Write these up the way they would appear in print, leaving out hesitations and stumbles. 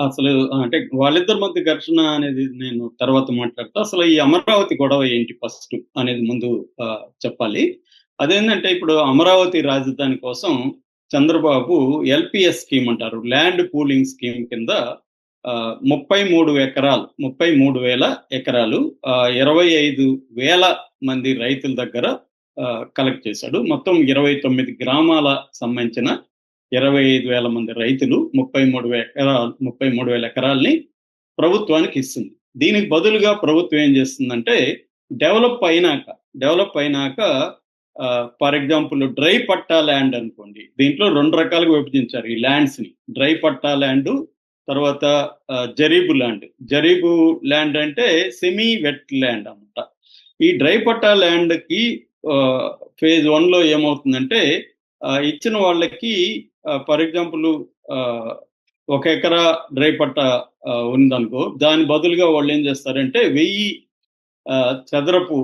అసలు అంటే వాళ్ళిద్దరి మధ్య ఘర్షణ అనేది నేను తర్వాత మాట్లాడతా. అసలు ఈ అమరావతి గొడవ ఏంటి ఫస్ట్ అనేది ముందు చెప్పాలి. అదేంటంటే ఇప్పుడు అమరావతి రాజధాని కోసం చంద్రబాబు ఎల్‌పిఎస్ స్కీమ్ అంటారు. ల్యాండ్ పూలింగ్ స్కీమ్ కింద 33 ఎకరాలు, 33,000 ఎకరాలు 25,000 మంది రైతుల దగ్గర కలెక్ట్ చేశాడు. మొత్తం 29 గ్రామాల సంబంధించిన 25,000 మంది రైతులు 33,000 ఎకరాల్ని ప్రభుత్వానికి ఇస్తుంది. దీనికి బదులుగా ప్రభుత్వం ఏం చేస్తుందంటే డెవలప్ అయినాక for example dry patta land అనుకోండి. దీంట్లో 2 రకాలుగా విభజించారు ఈ ల్యాండ్స్‌ని. డ్రై పట్టా ల్యాండు, తర్వాత జరీబు ల్యాండ్. జరీబు ల్యాండ్ అంటే సెమీ వెట్ ల్యాండ్ అన్నమాట. ఈ డ్రై పట్టా ల్యాండ్‌కి ఫేజ్ 1లో ఏమవుతుందంటే ఇచ్చిన వాళ్ళకి ఫర్ ఎగ్జాంపుల్ 1 ఎకరా డ్రై పట్టా ఉందనుకో, దాని బదులుగా వాళ్ళు ఏం చేస్తారంటే 1000 చదరపు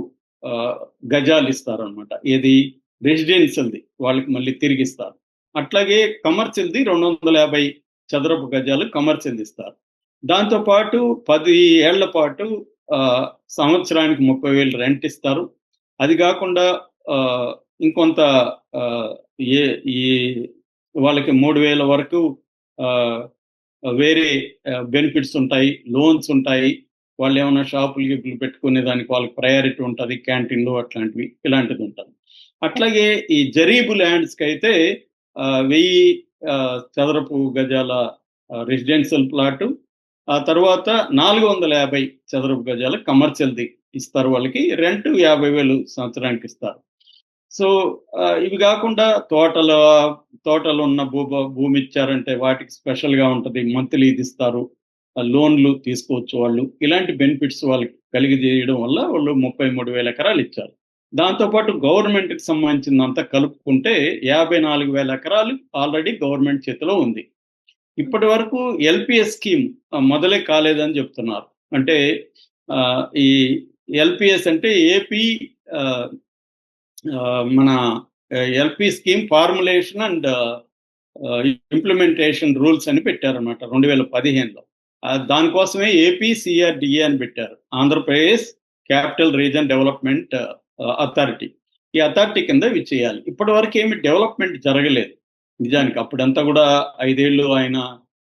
గజాలు ఇస్తారనమాట. ఏది రెసిడెన్షియల్‌ది వాళ్ళకి మళ్ళీ తిరిగిస్తారు. అట్లాగే కమర్షియల్‌ది 250 చదరపు గజాలు కమర్షియల్‌ది ఇస్తారు. దాంతో పాటు 10 ఏళ్ల పాటు సంవత్సరానికి 30,000 రెంట్ ఇస్తారు. అది కాకుండా ఇంకొంత ఈ వాళ్ళకి 3,000 వరకు వేరే బెనిఫిట్స్ ఉంటాయి, లోన్స్ ఉంటాయి. వాళ్ళు ఏమైనా షాపులు గిప్పులు పెట్టుకునే దానికి వాళ్ళకి ప్రయారిటీ ఉంటుంది, క్యాంటీన్లు అట్లాంటివి, ఇలాంటిది ఉంటుంది. అట్లాగే ఈ జరీబు ల్యాండ్స్కి అయితే 1000 చదరపు గజాల రెసిడెన్షియల్ ప్లాటు, ఆ తర్వాత 450 చదరపు గజాల కమర్షియల్ది ఇస్తారు. వాళ్ళకి రెంట్ 50,000 సంవత్సరానికి ఇస్తారు. సో ఇవి కాకుండా తోటలు ఉన్న భూమి ఇచ్చారంటే వాటికి స్పెషల్‌గా ఉంటది. మంత్లీ ఇది ఇస్తారు. లోన్‌లు తీసుకోవచ్చు వాళ్ళు. ఇలాంటి బెనిఫిట్స్ వాళ్ళకి కలిగజేయడం వల్ల వాళ్ళు 33,000 ఎకరాలు ఇచ్చారు. దాంతో పాటు గవర్నమెంట్‌కి సంబంధించిందంతా కలుపుకుంటే 54,000 ఎకరాలు ఆల్రెడీ గవర్నమెంట్ చేతిలో ఉంది. ఇప్పటి వరకు ఎల్‌పిఎస్ స్కీమ్ మొదలే కాలేదని చెప్తున్నారు. అంటే ఈ ఎల్‌పిఎస్ అంటే ఏపీ మన LP scheme formulation and implementation rules అని పెట్టారన్నమాట 2015లో. దానికోసమే ఏపీ సిఆర్‌డిఏ అని పెట్టారు. Andhra Pradesh capital region development authority. ఈ అథారిటీ కింద ఇవి చేయాలి. ఇప్పటి వరకు ఏమి డెవలప్మెంట్ జరగలేదు. నిజానికి అప్పుడంతా కూడా 5 ఏళ్ళు ఆయన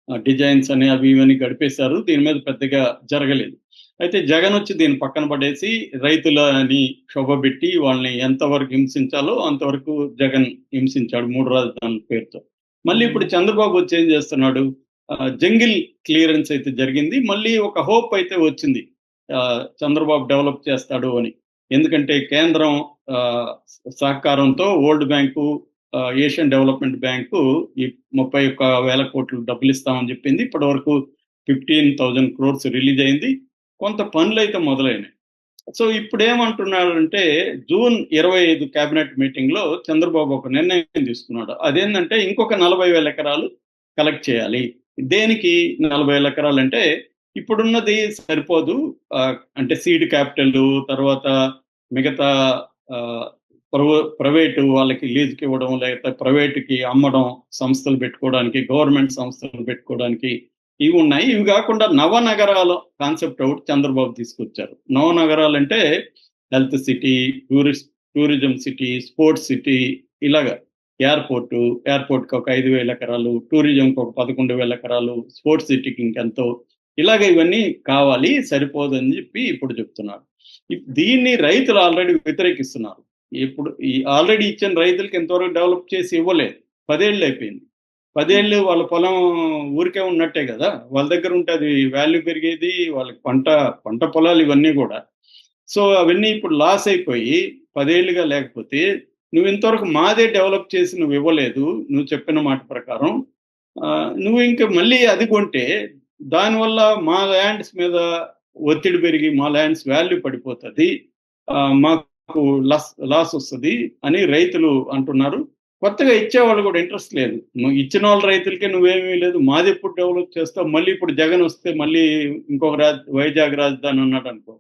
డిజైన్స్ అని అవి ఇవన్నీ గడిపేశారు. దీని మీద పెద్దగా జరగలేదు. అయితే జగన్ వచ్చి దీన్ని పక్కన పడేసి రైతులని క్షోభపెట్టి వాళ్ళని ఎంతవరకు హింసించాలో అంతవరకు జగన్ హింసించాడు 3 రాజధానుల పేరుతో. మళ్ళీ ఇప్పుడు చంద్రబాబు వచ్చి ఏం చేస్తున్నాడు, జంగిల్ క్లియరెన్స్ అయితే జరిగింది. మళ్ళీ ఒక హోప్ అయితే వచ్చింది, చంద్రబాబు డెవలప్ చేస్తాడు అని. ఎందుకంటే కేంద్రం సహకారంతో world bank, Asian development bank ఈ 31,000 కోట్లు డబ్బులు ఇస్తామని చెప్పింది. ఇప్పటి వరకు 15,000 crores రిలీజ్ అయింది. కొంత పనులు అయితే మొదలైనాయి. సో ఇప్పుడు ఏమంటున్నాడంటే జూన్ 25 కేబినెట్ మీటింగ్లో చంద్రబాబు ఒక నిర్ణయం తీసుకున్నాడు. అదేంటంటే ఇంకొక 40,000 ఎకరాలు కలెక్ట్ చేయాలి. దేనికి 40,000 ఎకరాలు అంటే ఇప్పుడున్నది సరిపోదు. అంటే సీడ్ క్యాపిటల్, తర్వాత మిగతా ప్రైవేటు వాళ్ళకి లీజుకి ఇవ్వడం, లేకపోతే ప్రైవేటుకి అమ్మడం, సంస్థలు పెట్టుకోవడానికి, గవర్నమెంట్ సంస్థలు పెట్టుకోవడానికి ఇవి ఉన్నాయి. ఇవి కాకుండా నవనగరాల కాన్సెప్ట్ ఒకటి చంద్రబాబు తీసుకొచ్చారు. నవనగరాలు అంటే health city, tourism city, sports city, ఇలాగా ఎయిర్పోర్ట్కి ఒక 5,000 ఎకరాలు, టూరిజంకి ఒక 11,000 ఎకరాలు, స్పోర్ట్స్ సిటీకి ఇంకెంతో, ఇలాగ ఇవన్నీ కావాలి, సరిపోదని చెప్పి ఇప్పుడు చెప్తున్నారు. దీన్ని రైతులు ఆల్రెడీ వ్యతిరేకిస్తున్నారు. ఇప్పుడు ఈ ఆల్రెడీ ఇచ్చిన రైతులకి ఎంతవరకు డెవలప్ చేసి ఇవ్వలేదు. 10 ఏళ్ళు అయిపోయింది. 10 ఏళ్ళు వాళ్ళ పొలం ఊరికే ఉన్నట్టే కదా. వాళ్ళ దగ్గర ఉంటే అది వాల్యూ పెరిగేది, వాళ్ళకి పంట పొలాలు ఇవన్నీ కూడా. సో అవన్నీ ఇప్పుడు లాస్ అయిపోయి 10 ఏళ్ళుగా లేకపోతే, నువ్వు ఇంతవరకు మాదే డెవలప్ చేసి నువ్వు ఇవ్వలేదు, నువ్వు చెప్పిన మాట ప్రకారం. నువ్వు ఇంకా మళ్ళీ అది కొంటే దానివల్ల మా ల్యాండ్స్ మీద ఒత్తిడి పెరిగి మా ల్యాండ్స్ వాల్యూ పడిపోతుంది, మాకు లాస్ వస్తుంది అని రైతులు అంటున్నారు. కొత్తగా ఇచ్చేవాళ్ళు కూడా ఇంట్రెస్ట్ లేదు. నువ్వు ఇచ్చిన వాళ్ళ రైతులకే నువ్వేమీ లేదు, మాది ఎప్పుడు డెవలప్ చేస్తావు, మళ్ళీ ఇప్పుడు జగన్ వస్తే మళ్ళీ ఇంకొక వైజాగ్ రాజధాని అన్నాడు అనుకో,